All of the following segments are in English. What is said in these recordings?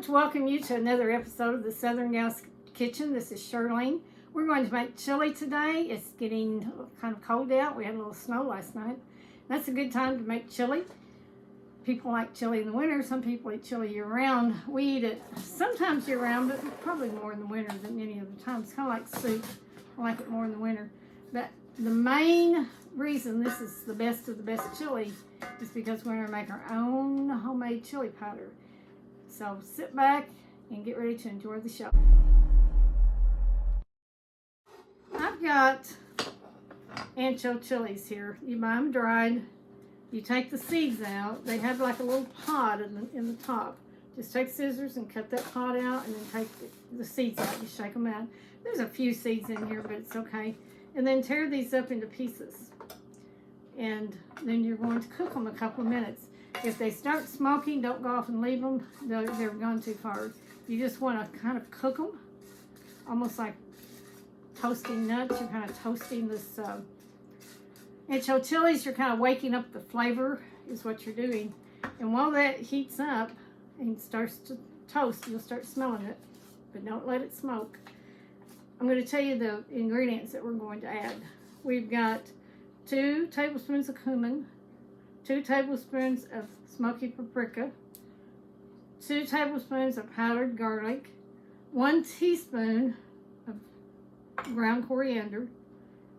want to welcome you to another episode of the Southern Gal's Kitchen. This is Shirlene. We're going to make chili today. It's getting kind of cold out. We had a little snow last night. That's a good time to make chili. People like chili in the winter. Some people eat chili year-round. We eat it sometimes year-round, but probably more in the winter than any other time. It's kind of like soup. I like it more in the winter. But the main reason this is the best of the best chili is because we're going to make our own homemade chili powder. So sit back and get ready to enjoy the show. I've got ancho chilies here. You buy them dried. You take the seeds out. They have like a little pod in the top. Just take scissors and cut that pod out, and then take the seeds out. You shake them out. There's a few seeds in here, but it's okay. And then tear these up into pieces. And then you're going to cook them a couple of minutes. If they start smoking, don't go off and leave them. They're gone too far. You just want to kind of cook them, almost like toasting nuts. You're kind of toasting this ancho chilies. You're kind of waking up the flavor is what you're doing. And while that heats up and starts to toast, you'll start smelling it, but don't let it smoke. I'm going to tell you the ingredients that we're going to add. We've got 2 tablespoons of cumin, 2 tablespoons of smoky paprika, 2 tablespoons of powdered garlic, 1 teaspoon of ground coriander,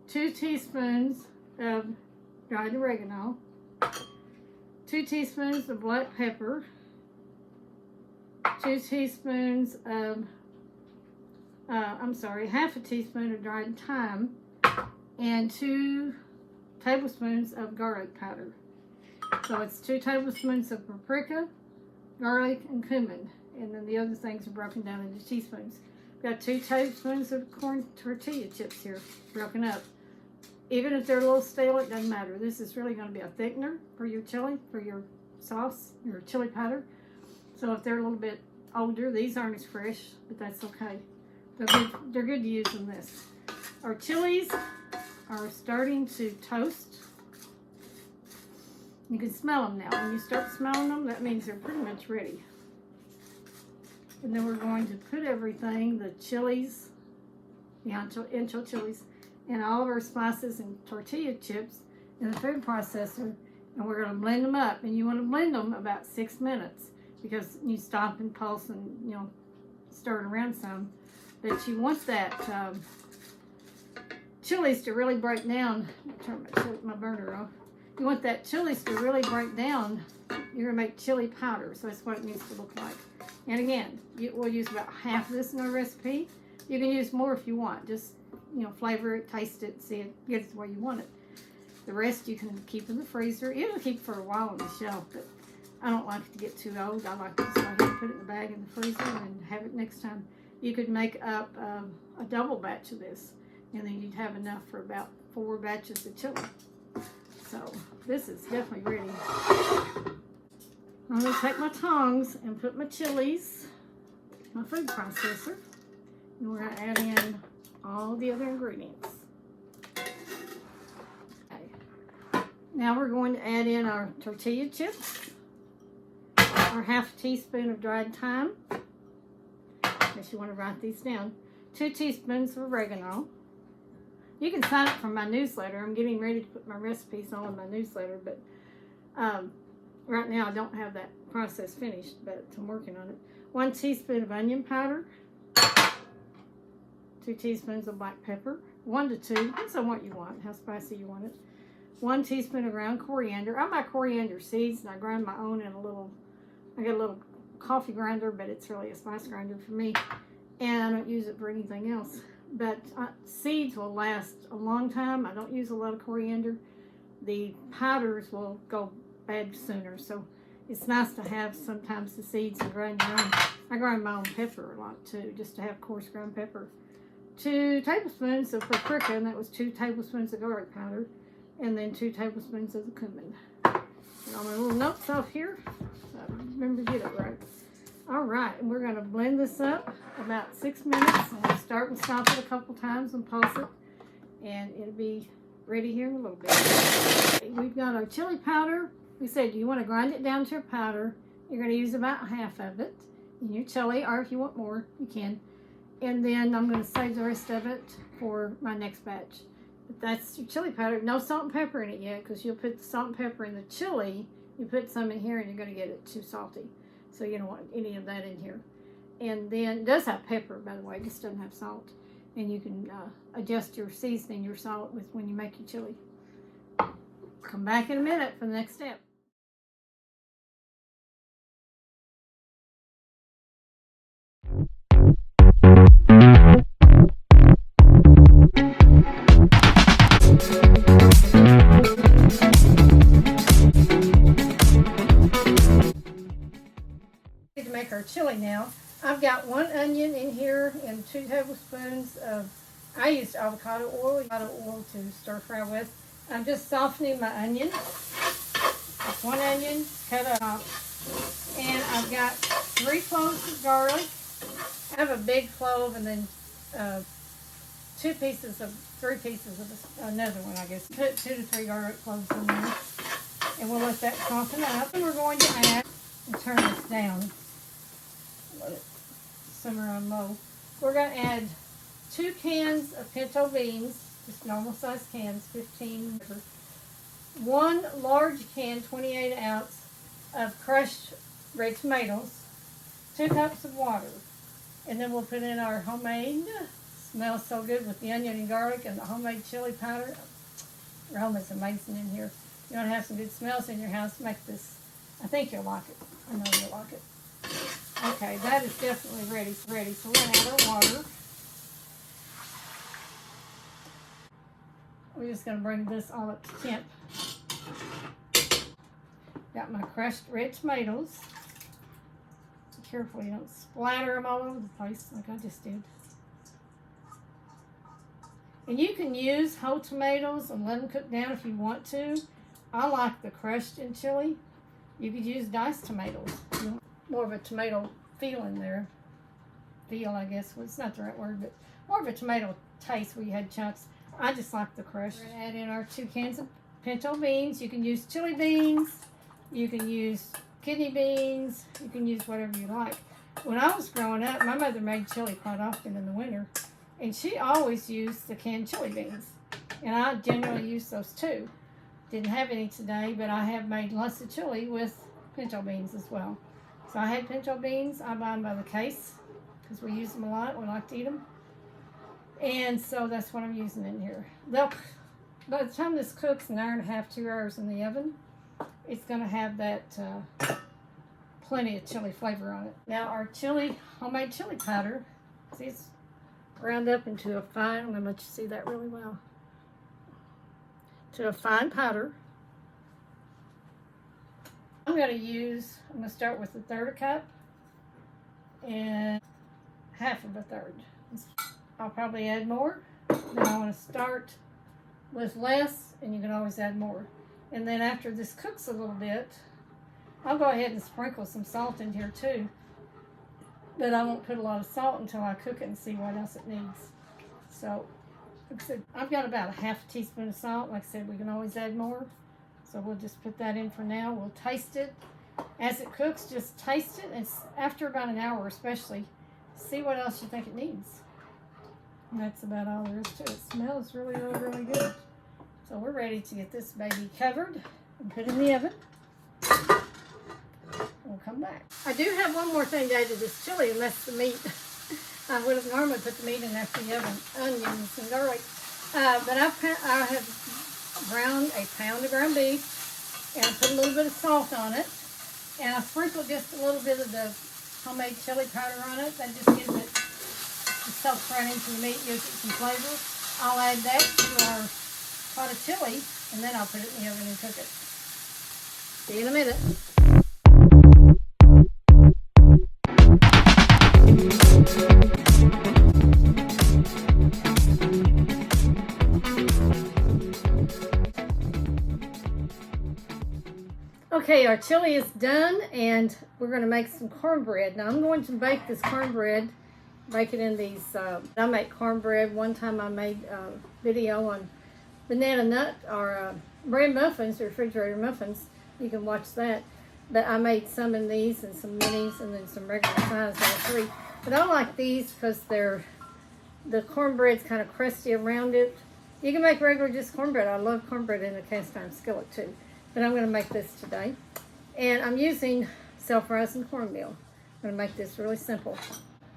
2 teaspoons of dried oregano, 2 teaspoons of black pepper, 2 teaspoons of, half a teaspoon of dried thyme, and 2 tablespoons of garlic powder. So it's 2 tablespoons of paprika, garlic, and cumin. And then the other things are broken down into teaspoons. We've got 2 tablespoons of corn tortilla chips here, broken up. Even if they're a little stale, it doesn't matter. This is really going to be a thickener for your chili, for your sauce, your chili powder. So if they're a little bit older, these aren't as fresh, but that's okay. They're good to use in this. Our chilies are starting to toast. You can smell them now. When you start smelling them, that means they're pretty much ready. And then we're going to put everything, the chilies, the ancho chilies, and all of our spices and tortilla chips in the food processor, and we're going to blend them up. And you want to blend them about 6 minutes, because you stop and pulse and, stir it around some. But you want that chilies to really break down. Turn my burner off. You want that chilies to really break down. You're going to make chili powder, so that's what it needs to look like. And again, we'll use about half of this in our recipe. You can use more if you want. Just, flavor it, taste it, see it, get it the way you want it. The rest you can keep in the freezer. It'll keep for a while on the shelf, but I don't like it to get too old. I like to just go ahead and put it in the bag in the freezer and have it next time. You could make up a double batch of this, and then you'd have enough for about 4 batches of chili. So this is definitely ready. I'm going to take my tongs and put my chilies in my food processor, and we're going to add in all the other ingredients. Okay. Now we're going to add in our tortilla chips, our half teaspoon of dried thyme. If you want to write these down, 2 teaspoons of oregano. You can sign up for my newsletter. I'm getting ready to put my recipes on in my newsletter, but right now I don't have that process finished, but I'm working on it. 1 teaspoon of onion powder, 2 teaspoons of black pepper, 1 to 2, depends on what you want, how spicy you want it. 1 teaspoon of ground coriander. I buy coriander seeds, and I grind my own in I got a little coffee grinder, but it's really a spice grinder for me, and I don't use it for anything else. But seeds will last a long time. I don't use a lot of coriander. The powders will go bad sooner, so it's nice to have sometimes the seeds and grind your own. I grind my own pepper a lot too, just to have coarse ground pepper. 2 tablespoons of paprika, and that was 2 tablespoons of garlic powder, and then 2 tablespoons of the cumin. And all my little notes off here, so I remember to get it right. All right, and we're going to blend this up about 6 minutes, and we'll start and stop it a couple times and pulse it, and it'll be ready here in a little bit. We've got our chili powder. We said you want to grind it down to a powder. You're going to use about half of it. in your chili, or if you want more, you can. And then I'm going to save the rest of it for my next batch. But that's your chili powder. No salt and pepper in it yet, because you'll put the salt and pepper in the chili. You put some in here and you're going to get it too salty. So you don't want any of that in here. And then it does have pepper, by the way. It just doesn't have salt. And you can adjust your seasoning, your salt, with when you make your chili. Come back in a minute for the next step. To make our chili now, I've got 1 onion in here and 2 tablespoons of, I used avocado oil to stir fry with. I'm just softening my onion. Just 1 onion cut up, and I've got 3 cloves of garlic. I have a big clove, and then 3 pieces of another one, I guess. Put 2 to 3 garlic cloves in there, and we'll let that soften up. And we're going to add and turn this down. Let it simmer on low. We're going to add 2 cans of pinto beans, just normal size cans, 15. 1 large can, 28 ounce of crushed red tomatoes, 2 cups of water, and then we'll put in our homemade, smells so good with the onion and garlic and the homemade chili powder. Your home is amazing in here. You want to have some good smells in your house, make this. I think you'll like it. I know you'll like it. Okay, that is definitely ready. So we're going to add our water. We're just going to bring this all up to temp. Got my crushed red tomatoes. Be careful you don't splatter them all over the place like I just did. And you can use whole tomatoes and let them cook down if you want to. I like the crushed in chili. You could use diced tomatoes. More of a tomato feel in there. Feel, I guess. Well, it's not the right word, but more of a tomato taste where you had chunks. I just like the crushed. We're going to add in our 2 cans of pinto beans. You can use chili beans. You can use kidney beans. You can use whatever you like. When I was growing up, my mother made chili quite often in the winter. And she always used the canned chili beans. And I generally use those too. Didn't have any today, but I have made lots of chili with pinto beans as well. So I had pinto beans. I buy them by the case because we use them a lot. We like to eat them. And so that's what I'm using in here. By the time this cooks, 1.5 hours, 2 hours in the oven, it's going to have that plenty of chili flavor on it. Now our homemade chili powder, see, it's ground up into a fine, I'm going to let you see that really well, to a fine powder. I'm going to start with 1/3 cup and 1/2 third. I'll probably add more. Then I want to start with less, and you can always add more. And then after this cooks a little bit, I'll go ahead and sprinkle some salt in here too. But I won't put a lot of salt until I cook it and see what else it needs. So, like I said, I've got about 1/2 teaspoon of salt. Like I said, we can always add more. So we'll just put that in for now. We'll taste it. As it cooks, just taste it. And after about an hour especially, see what else you think it needs. And that's about all there is to it. It smells really, really, really good. So we're ready to get this baby covered and put in the oven. We'll come back. I do have one more thing to add to this chili, and that's the meat. I would have normally put the meat in after the oven, onions and garlic. But I have browned a pound of ground beef, and I put a little bit of salt on it, and I sprinkled just a little bit of the homemade chili powder on it. That just gives it, soaks right into the meat, gives it some flavor. I'll add that to our pot of chili, and then I'll put it in the oven and cook it. See you in a minute. Okay, our chili is done, and we're going to make some cornbread. Now I'm going to bake this cornbread, bake it in these, I make cornbread. One time I made a video on banana nut or bread muffins, refrigerator muffins. You can watch that. But I made some in these and some minis and then some regular size, all three. But I like these because the cornbread's kind of crusty around it. You can make regular just cornbread. I love cornbread in a cast iron skillet too. But I'm going to make this today. And I'm using self-rising cornmeal. I'm going to make this really simple.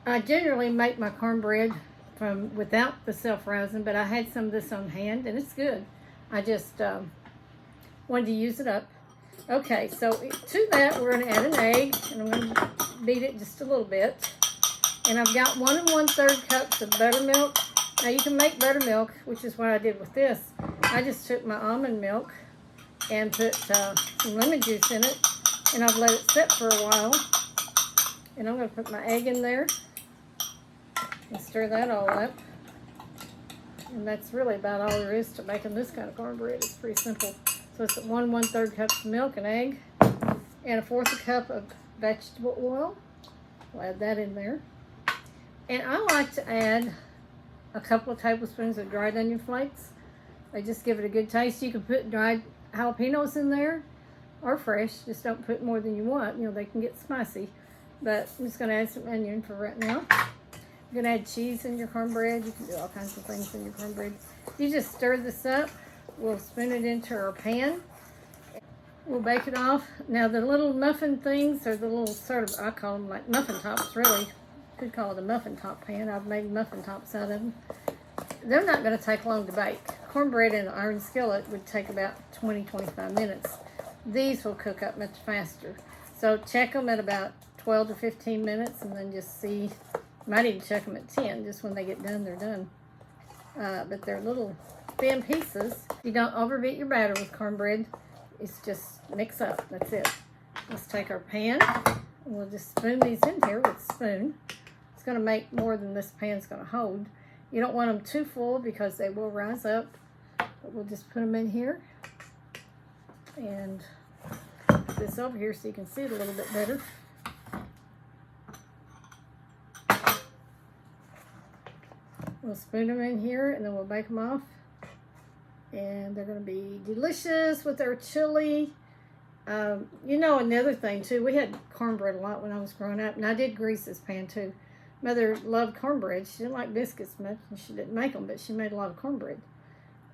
I generally make my cornbread from without the self-rising, but I had some of this on hand and it's good. I just wanted to use it up. Okay, so to that we're going to add an egg, and I'm going to beat it just a little bit. And I've got 1 1/3 cups of buttermilk. Now you can make buttermilk, which is what I did with this. I just took my almond milk and put some lemon juice in it, and I've let it sit for a while. And I'm going to put my egg in there and stir that all up. And that's really about all there is to making this kind of cornbread. It's pretty simple. So it's 1 1/3 cups of milk and egg, and 1/4 cup of vegetable oil. We'll add that in there. And I like to add a couple of tablespoons of dried onion flakes. They just give it a good taste. You can put dried jalapenos in there or fresh. Just don't put more than you want. You know, they can get spicy. But I'm just going to add some onion for right now. You can add cheese in your cornbread. You can do all kinds of things in your cornbread. You just stir this up. We'll spoon it into our pan. We'll bake it off. Now the little muffin things are the little sort of, I call them like muffin tops really. Could call it a muffin top pan. I've made muffin tops out of them. They're not going to take long to bake. Cornbread in an iron skillet would take about 20-25 minutes. These will cook up much faster. So check them at about 12 to 15 minutes and then just see. Might even check them at 10. Just when they get done, they're done. But they're little thin pieces. You don't overbeat your batter with cornbread. It's just mix up. That's it. Let's take our pan. And we'll just spoon these in here with a spoon. It's going to make more than this pan's going to hold. You don't want them too full because they will rise up. But we'll just put them in here. And put this over here so you can see it a little bit better. We'll spoon them in here and then we'll bake them off. And they're going to be delicious with our chili. You know, another thing too, we had cornbread a lot when I was growing up, and I did grease this pan too. Mother loved cornbread. She didn't like biscuits much, and she didn't make them, but she made a lot of cornbread.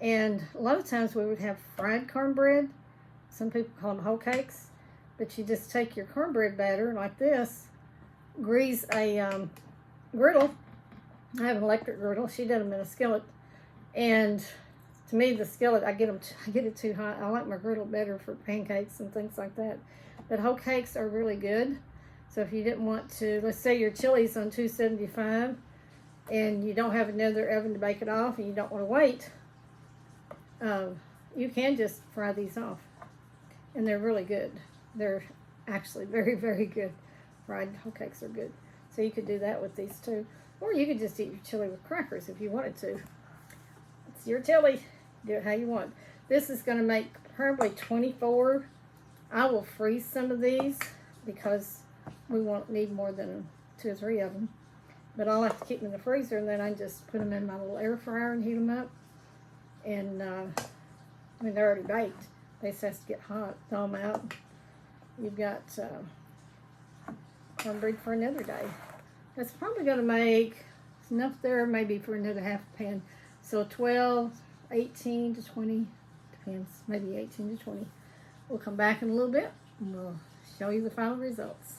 And a lot of times we would have fried cornbread. Some people call them whole cakes, but you just take your cornbread batter like this, grease a griddle. I have an electric griddle. She did them in a skillet, and to me, the skillet, I get it too hot. I like my griddle better for pancakes and things like that. But whole cakes are really good. So if you didn't want to, let's say your chili's on 275 and you don't have another oven to bake it off and you don't want to wait, you can just fry these off. And they're really good. They're actually very, very good. Fried whole cakes are good. So you could do that with these too. Or you could just eat your chili with crackers if you wanted to. It's your chili. Do it how you want. This is going to make probably 24. I will freeze some of these because we won't need more than 2 or 3 of them. But I like to keep them in the freezer, and then I just put them in my little air fryer and heat them up. And I mean, they're already baked. They just have to get hot. Thaw them out. You've got cornbread for another day. That's probably going to make enough there, maybe for another half a pan. So 12, 18 to 20, depends, maybe 18 to 20. We'll come back in a little bit and we'll show you the final results.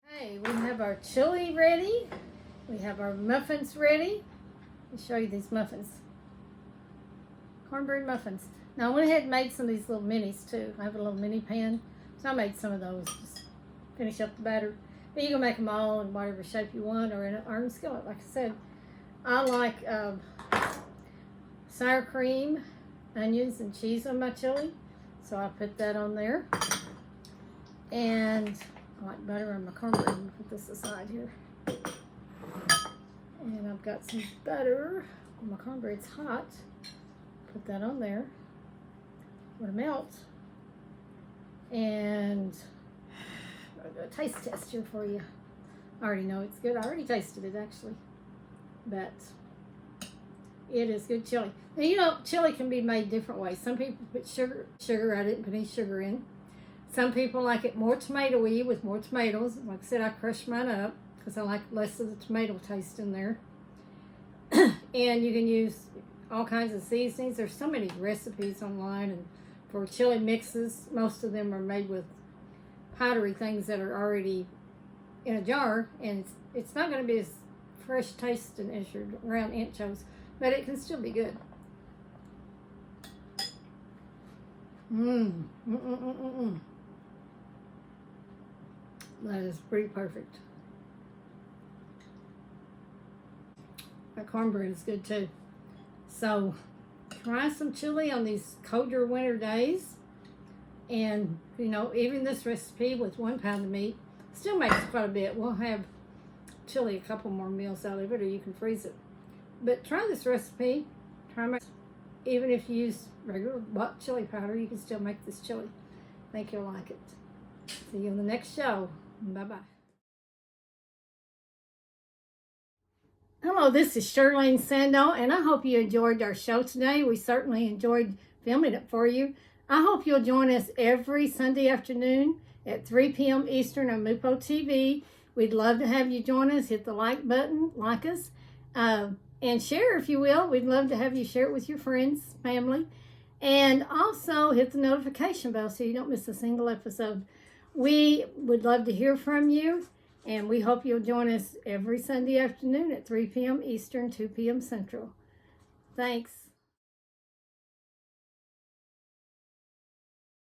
Hey, we have our chili ready. We have our muffins ready. Let me show you these muffins. Cornbread muffins. Now I went ahead and made some of these little minis too. I have a little mini pan, so I made some of those. Just finish up the batter. But you can make them all in whatever shape you want or in an iron skillet, like I said. I like sour cream, onions, and cheese on my chili. So I put that on there. And I like butter on my cornbread. I'm going to put this aside here. And I've got some butter. My cornbread's hot. Put that on there. Let it melt. And I'll do a taste test here for you. I already know it's good. I already tasted it actually. But it is good chili. Now, you know, chili can be made different ways. Some people put sugar. I didn't put any sugar in. Some people like it more tomatoey with more tomatoes. Like I said, I crushed mine up because I like less of the tomato taste in there. And you can use all kinds of seasonings. There's so many recipes online, and for chili mixes, most of them are made with powdery things that are already in a jar, and it's not going to be as fresh tasting as your ground anchos, but it can still be good. That is pretty perfect. That cornbread is good too. So try some chili on these colder winter days. And, you know, even this recipe with 1 pound of meat still makes quite a bit. We'll have chili a couple more meals out of it, or you can freeze it. But try this recipe. Even if you use regular chili powder, you can still make this chili. I think you'll like it. See you on the next show. Bye-bye. Hello, this is Shirlene Sando, and I hope you enjoyed our show today. We certainly enjoyed filming it for you. I hope you'll join us every Sunday afternoon at 3 p.m. Eastern on Mupo TV. We'd love to have you join us. Hit the like button, like us, and share if you will. We'd love to have you share it with your friends, family, and also hit the notification bell so you don't miss a single episode. We would love to hear from you. And we hope you'll join us every Sunday afternoon at 3 p.m. Eastern, 2 p.m. Central. Thanks.